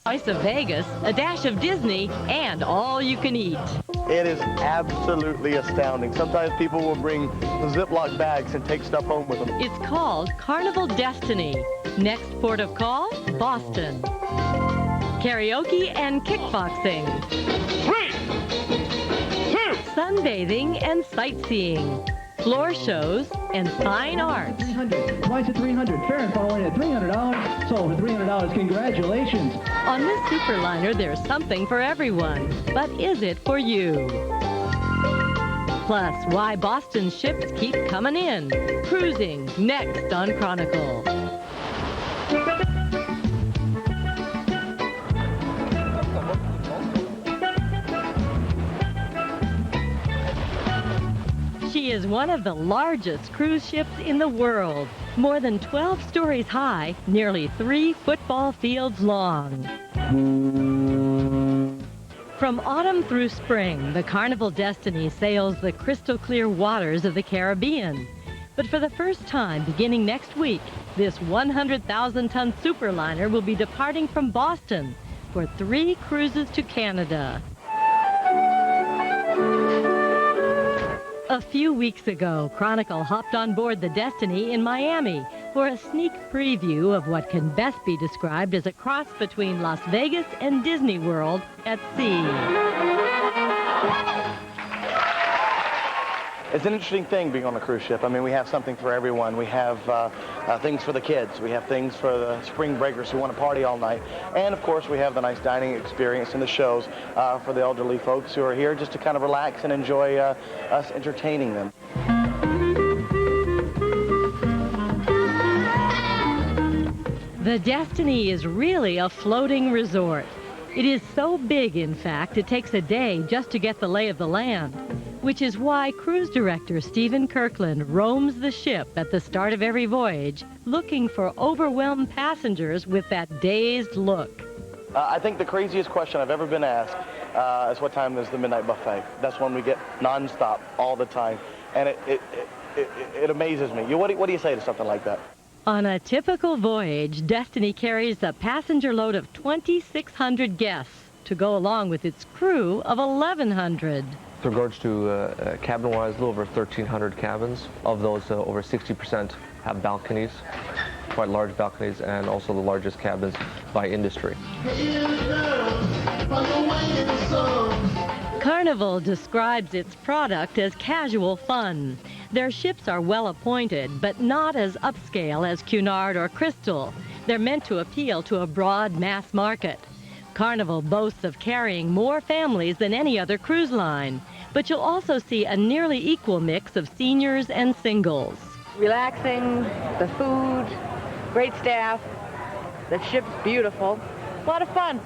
Slice of Vegas, a dash of Disney, and all you can eat. It is absolutely astounding. Sometimes people will bring Ziploc bags and take stuff home with them. It's called Carnival Destiny. Next port of call, Boston. Karaoke and kickboxing. 3, 2. Sunbathing and sightseeing. Floor shows and fine arts. 300, twice at 300, fair and following at $300, sold for $300, congratulations. On this superliner, there's something for everyone. But is it for you? Plus, why Boston's ships keep coming in. Cruising, next on Chronicle. She is one of the largest cruise ships in the world. More than 12 stories high, nearly 3 football fields long. From autumn through spring, the Carnival Destiny sails the crystal clear waters of the Caribbean. But for the first time, beginning next week, this 100,000-ton superliner will be departing from Boston for 3 cruises to Canada. A few weeks ago, Chronicle hopped on board the Destiny in Miami for a sneak preview of what can best be described as a cross between Las Vegas and Disney World at sea. It's an interesting thing being on a cruise ship. I mean, we have something for everyone. We have things for the kids. We have things for the spring breakers who want to party all night. And, of course, we have the nice dining experience and the shows for the elderly folks who are here just to kind of relax and enjoy us entertaining them. The Destiny is really a floating resort. It is so big, in fact, it takes a day just to get the lay of the land, which is why cruise director Stephen Kirkland roams the ship at the start of every voyage, looking for overwhelmed passengers with that dazed look. I think the craziest question I've ever been asked is what time is the midnight buffet? That's one we get nonstop all the time, and it amazes me. What do you say to something like that? On a typical voyage, Destiny carries a passenger load of 2,600 guests to go along with its crew of 1,100. With regards to cabin-wise, a little over 1,300 cabins. Of those, over 60% have balconies, quite large balconies, and also the largest cabins by industry. Carnival describes its product as casual fun. Their ships are well appointed, but not as upscale as Cunard or Crystal. They're meant to appeal to a broad mass market. Carnival boasts of carrying more families than any other cruise line, but you'll also see a nearly equal mix of seniors and singles. Relaxing, the food, great staff, the ship's beautiful, a lot of fun.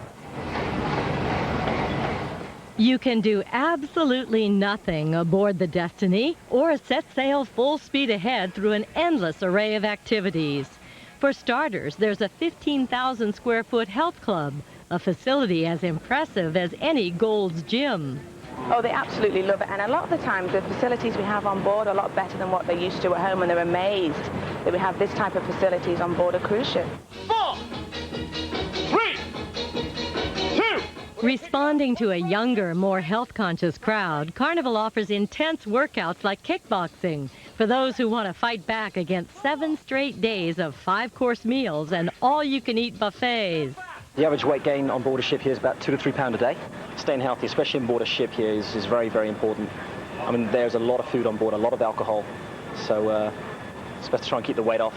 You can do absolutely nothing aboard the Destiny or set sail full speed ahead through an endless array of activities. For starters, there's a 15,000 square foot health club, a facility as impressive as any Gold's Gym. Oh, they absolutely love it, and a lot of the times the facilities we have on board are a lot better than what they're used to at home, and they're amazed that we have this type of facilities on board a cruise ship. 4, 3, 2. Responding to a younger, more health-conscious crowd, Carnival offers intense workouts like kickboxing for those who want to fight back against 7 straight days of 5-course meals and all-you-can-eat buffets. The average weight gain on board a ship here is about 2 to 3 pounds a day. Staying healthy, especially on board a ship here, is very, very important. I mean, there's a lot of food on board, a lot of alcohol, so it's best to try and keep the weight off.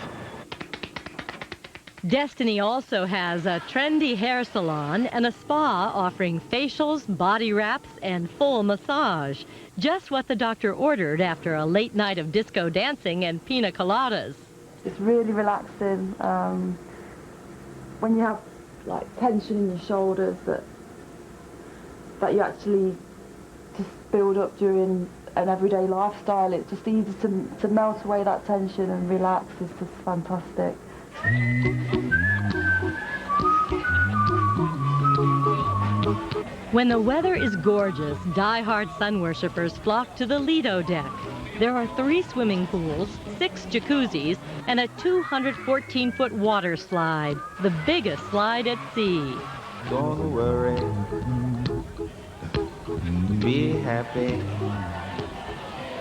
Destiny also has a trendy hair salon and a spa offering facials, body wraps, and full massage. Just what the doctor ordered after a late night of disco dancing and pina coladas. It's really relaxing. When you have like tension in your shoulders that you actually just build up during an everyday lifestyle, it's just easy to melt away that tension and relax. It's just fantastic. When the weather is gorgeous, die-hard sun worshippers flock to the Lido deck. There are 3 swimming pools, 6 jacuzzis, and a 214-foot water slide, the biggest slide at sea. Don't worry. Be happy.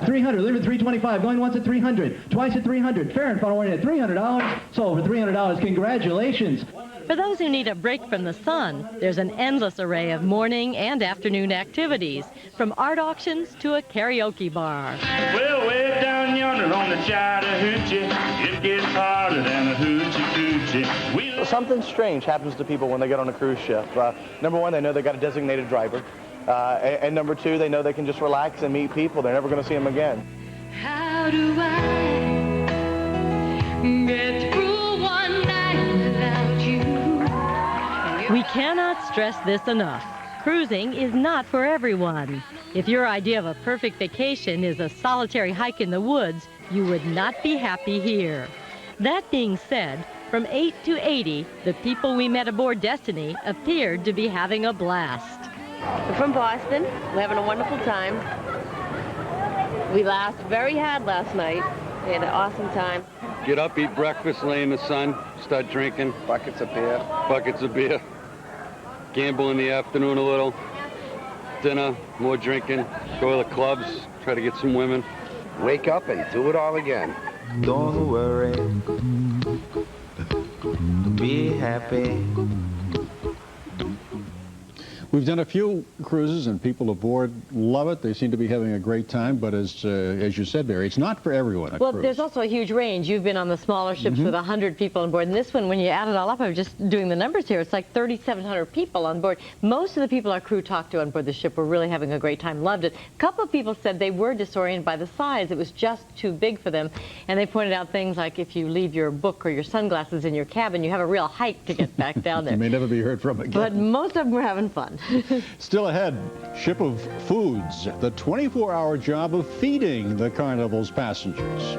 300, limit 325, going once at 300, twice at 300, fair and foul warning at $300, sold for $300. Congratulations. For those who need a break from the sun, there's an endless array of morning and afternoon activities, from art auctions to a karaoke bar. Well, way down yonder on the Chattahoochee, it gets harder than a hoochie coochie. Well, something strange happens to people when they get on a cruise ship. Number one, they know they got a designated driver. And number two, they know they can just relax and meet people. They're never going to see them again. How do I get through one night without you? We cannot stress this enough. Cruising is not for everyone. If your idea of a perfect vacation is a solitary hike in the woods, you would not be happy here. That being said, from 8 to 80, the people we met aboard Destiny appeared to be having a blast. We're from Boston. We're having a wonderful time. We laughed very hard last night. We had an awesome time. Get up, eat breakfast, lay in the sun, start drinking. Buckets of beer. Buckets of beer. Gamble in the afternoon a little. Dinner, more drinking. Go to the clubs, try to get some women. Wake up and do it all again. Don't worry. Be happy. We've done a few cruises, and people aboard love it. They seem to be having a great time, but as you said, Barry, it's not for everyone, Well, cruise. there's also a huge range. You've been on the smaller ships with 100 people on board, and this one, when you add it all up, I was just doing the numbers here, it's like 3,700 people on board. Most of the people our crew talked to on board the ship were really having a great time, loved it. A couple of people said they were disoriented by the size. It was just too big for them, and they pointed out things like if you leave your book or your sunglasses in your cabin, you have a real hike to get back down there. You may never be heard from again. But most of them were having fun. Still ahead, Ship of Foods, the 24-hour job of feeding the Carnival's passengers.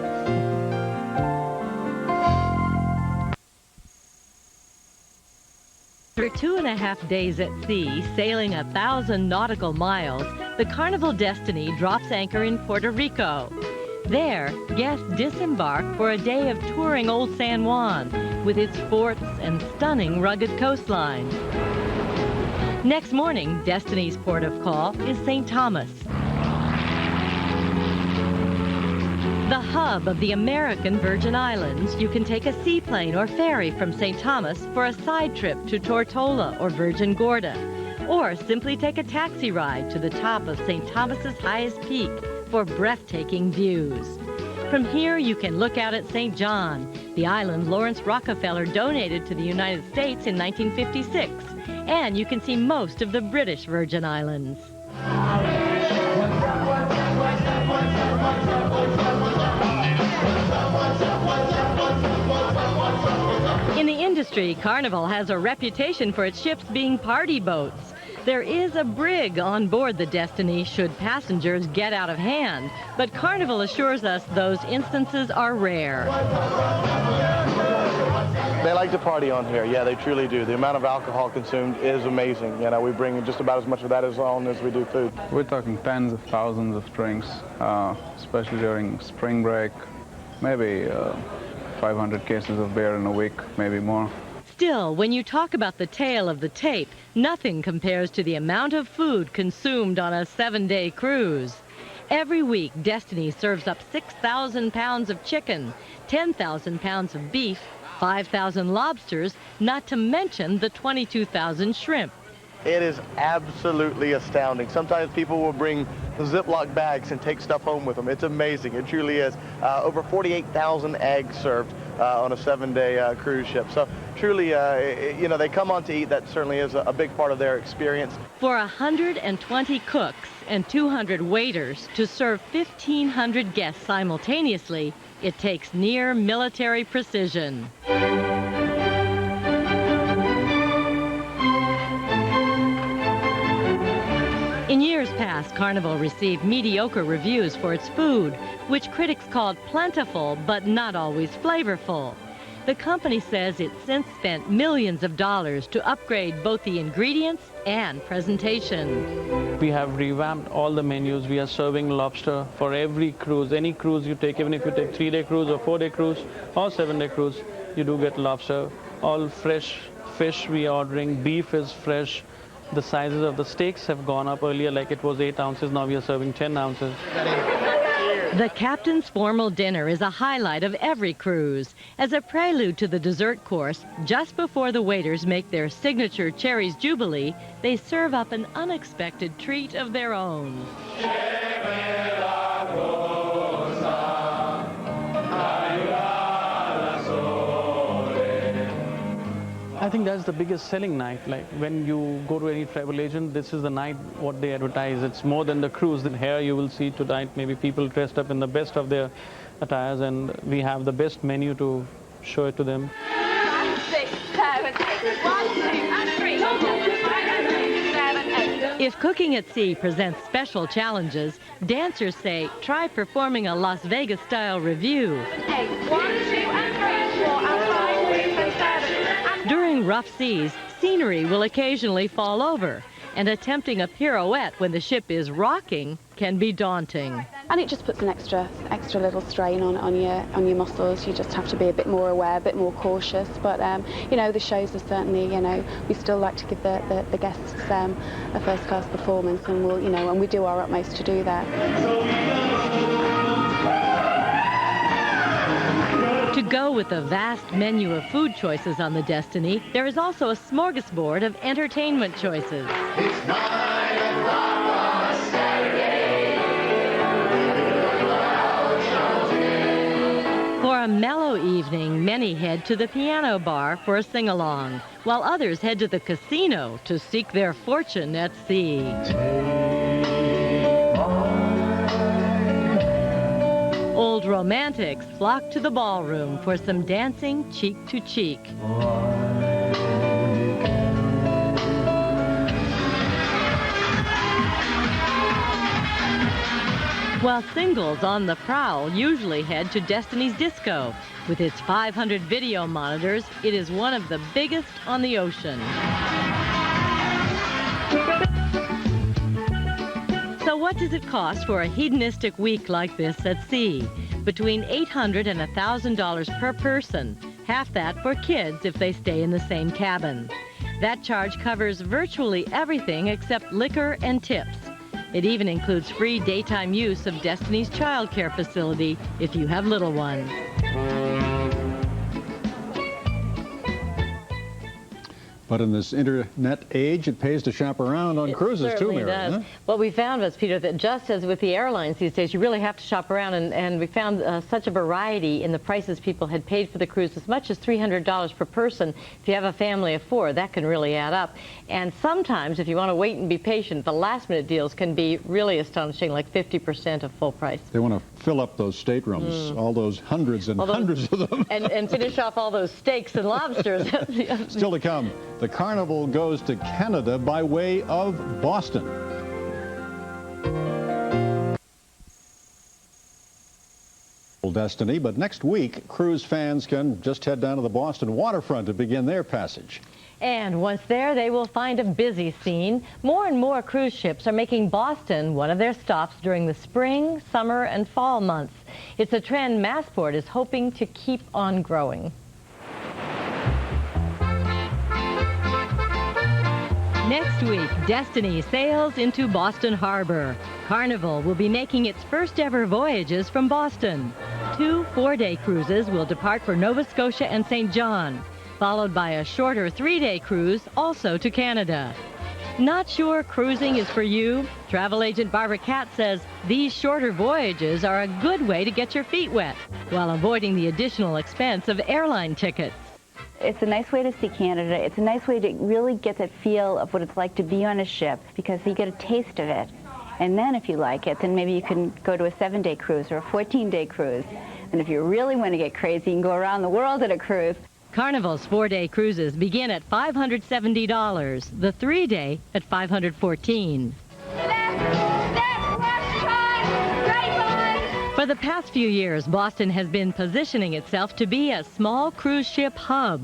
For 2.5 days at sea, sailing 1,000 nautical miles, the Carnival Destiny drops anchor in Puerto Rico. There, guests disembark for a day of touring Old San Juan with its forts and stunning rugged coastline. Next morning, Destiny's port of call is St. Thomas, the hub of the American Virgin Islands. You can take a seaplane or ferry from St. Thomas for a side trip to Tortola or Virgin Gorda, or simply take a taxi ride to the top of St. Thomas's highest peak for breathtaking views. From here, you can look out at St. John, the island Lawrence Rockefeller donated to the United States in 1956, and you can see most of the British Virgin Islands. In the industry, Carnival has a reputation for its ships being party boats. There is a brig on board the Destiny should passengers get out of hand, but Carnival assures us those instances are rare. They like to party on here. Yeah, they truly do. The amount of alcohol consumed is amazing. You know, we bring just about as much of that on as we do food. We're talking tens of thousands of drinks, especially during spring break. Maybe 500 cases of beer in a week, maybe more. Still, when you talk about the tail of the tape, nothing compares to the amount of food consumed on a 7-day cruise. Every week, Destiny serves up 6,000 pounds of chicken, 10,000 pounds of beef, 5,000 lobsters, not to mention the 22,000 shrimp. It is absolutely astounding. Sometimes people will bring Ziploc bags and take stuff home with them. It's amazing. It truly is. Over 48,000 eggs served on a 7-day cruise ship. So truly, you know, they come on to eat. That certainly is a big part of their experience. For 120 cooks and 200 waiters to serve 1,500 guests simultaneously, it takes near military precision. In years past, Carnival received mediocre reviews for its food, which critics called plentiful but not always flavorful. The company says it's since spent millions of dollars to upgrade both the ingredients and presentation. We have revamped all the menus. We are serving lobster for every cruise. Any cruise you take, even if you take 3-day cruise or 4-day cruise or 7-day cruise, you do get lobster. All fresh fish we are ordering, beef is fresh. The sizes of the steaks have gone up. Earlier, like it was 8 ounces, now we are serving 10 ounces. The captain's formal dinner is a highlight of every cruise. As a prelude to the dessert course, just before the waiters make their signature Cherries Jubilee, they serve up an unexpected treat of their own. I think that's the biggest selling night. Like when you go to any travel agent, this is the night what they advertise. It's more than the cruise. Then here you will see tonight maybe people dressed up in the best of their attires, and we have the best menu to show it to them. 5, 6, 7, 8. 1, 2, and 3. 4, 5, 6, 7, 8. If cooking at sea presents special challenges, dancers say try performing a Las Vegas-style review. 8. 1, 2, and 3. 4, and 5, 6, and 7. During rough seas, scenery will occasionally fall over, and attempting a pirouette when the ship is rocking can be daunting. And it just puts an extra little strain on your muscles. You just have to be a bit more aware, a bit more cautious. But you know, the shows are certainly, you know, we still like to give the guests a first-class performance, and and we do our utmost to do that. To go with the vast menu of food choices on the Destiny, there is also a smorgasbord of entertainment choices. It's 9 o'clock on a Saturday. For a mellow evening, many head to the piano bar for a sing-along, while others head to the casino to seek their fortune at sea. Old romantics flock to the ballroom for some dancing cheek to cheek. While singles on the prowl usually head to Destiny's Disco. With its 500 video monitors, it is one of the biggest on the ocean. So what does it cost for a hedonistic week like this at sea? Between $800 and $1,000 per person, half that for kids if they stay in the same cabin. That charge covers virtually everything except liquor and tips. It even includes free daytime use of Destiny's child care facility if you have little ones. But in this internet age, it pays to shop around on cruises too, Mary. Does. Huh? What we found was, Peter, that just as with the airlines these days, you really have to shop around, and we found such a variety in the prices people had paid for the cruise, as much as $300 per person. If you have a family of 4, that can really add up. And sometimes, if you want to wait and be patient, the last-minute deals can be really astonishing, like 50% of full price. They want to fill up those staterooms, all those hundreds and hundreds of them. and finish off all those steaks and lobsters. Still to come, the Carnival goes to Canada by way of Boston. Destiny, but next week, cruise fans can just head down to the Boston waterfront to begin their passage. And once there, they will find a busy scene. More and more cruise ships are making Boston one of their stops during the spring, summer, and fall months. It's a trend Massport is hoping to keep on growing. Next week, Destiny sails into Boston Harbor. Carnival will be making its first ever voyages from Boston. 2 4-day cruises will depart for Nova Scotia and St. John, followed by a shorter 3-day cruise also to Canada. Not sure cruising is for you? Travel agent Barbara Katz says these shorter voyages are a good way to get your feet wet while avoiding the additional expense of airline tickets. It's a nice way to see Canada. It's a nice way to really get the feel of what it's like to be on a ship, because you get a taste of it. And then if you like it, then maybe you can go to a 7-day cruise or a 14-day cruise. And if you really want to get crazy, you can go around the world at a cruise. Carnival's 4-day cruises begin at $570, the 3-day at $514. For the past few years, Boston has been positioning itself to be a small cruise ship hub.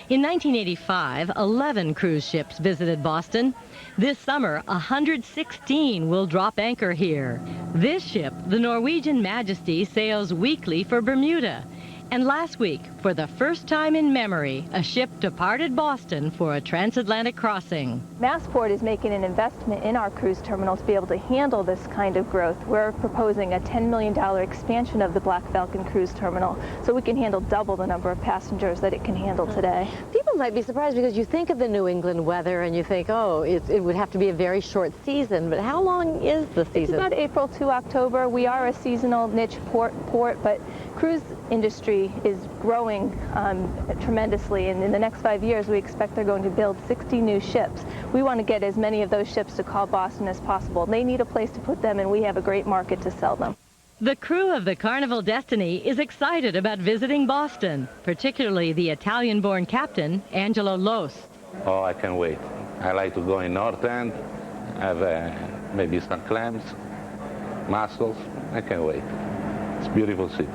In 1985, 11 cruise ships visited Boston. This summer, 116 will drop anchor here. This ship, the Norwegian Majesty, sails weekly for Bermuda. And last week, for the first time in memory, a ship departed Boston for a transatlantic crossing. Massport is making an investment in our cruise terminals to be able to handle this kind of growth. We're proposing a $10 million expansion of the Black Falcon cruise terminal so we can handle double the number of passengers that it can handle today. People might be surprised because you think of the New England weather and you think, oh, it would have to be a very short season, but how long is the season? It's about April to October. We are a seasonal niche port, but cruise industry is growing tremendously, and in the next 5 years we expect they're going to build 60 new ships. We want to get as many of those ships to call Boston as possible. They need a place to put them, and we have a great market to sell them. The crew of the Carnival Destiny is excited about visiting Boston, particularly the Italian-born captain, Angelo Los. Oh, I can't wait. I like to go in North End, have maybe some clams, mussels. I can't wait. It's a beautiful city.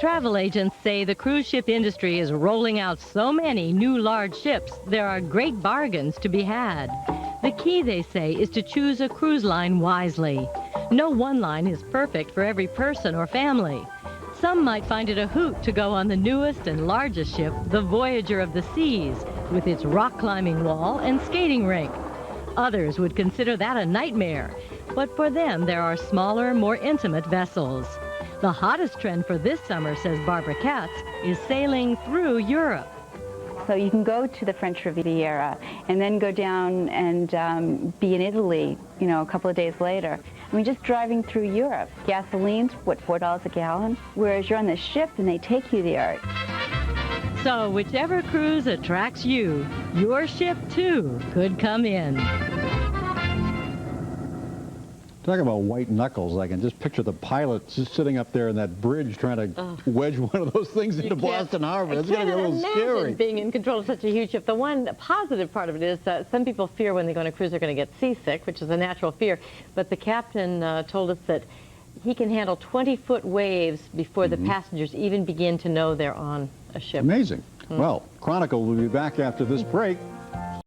Travel agents say the cruise ship industry is rolling out so many new large ships, there are great bargains to be had. The key, they say, is to choose a cruise line wisely. No one line is perfect for every person or family. Some might find it a hoot to go on the newest and largest ship, the Voyager of the Seas, with its rock-climbing wall and skating rink. Others would consider that a nightmare, but for them there are smaller, more intimate vessels. The hottest trend for this summer, says Barbara Katz, is sailing through Europe. So you can go to the French Riviera and then go down and be in Italy, you know, a couple of days later. I mean, just driving through Europe. Gasoline's, what, $4 a gallon? Whereas you're on the ship and they take you there. So whichever cruise attracts you, your ship too could come in. Talk about white knuckles. I can just picture the pilot just sitting up there in that bridge trying to wedge one of those things into Boston Harbor. It's going to be a little scary. Being in control of such a huge ship. The one positive part of it is that some people fear when they go on a cruise they're going to get seasick, which is a natural fear. But the captain told us that he can handle 20-foot waves before the passengers even begin to know they're on a ship. Amazing. Well, Chronicle will be back after this break.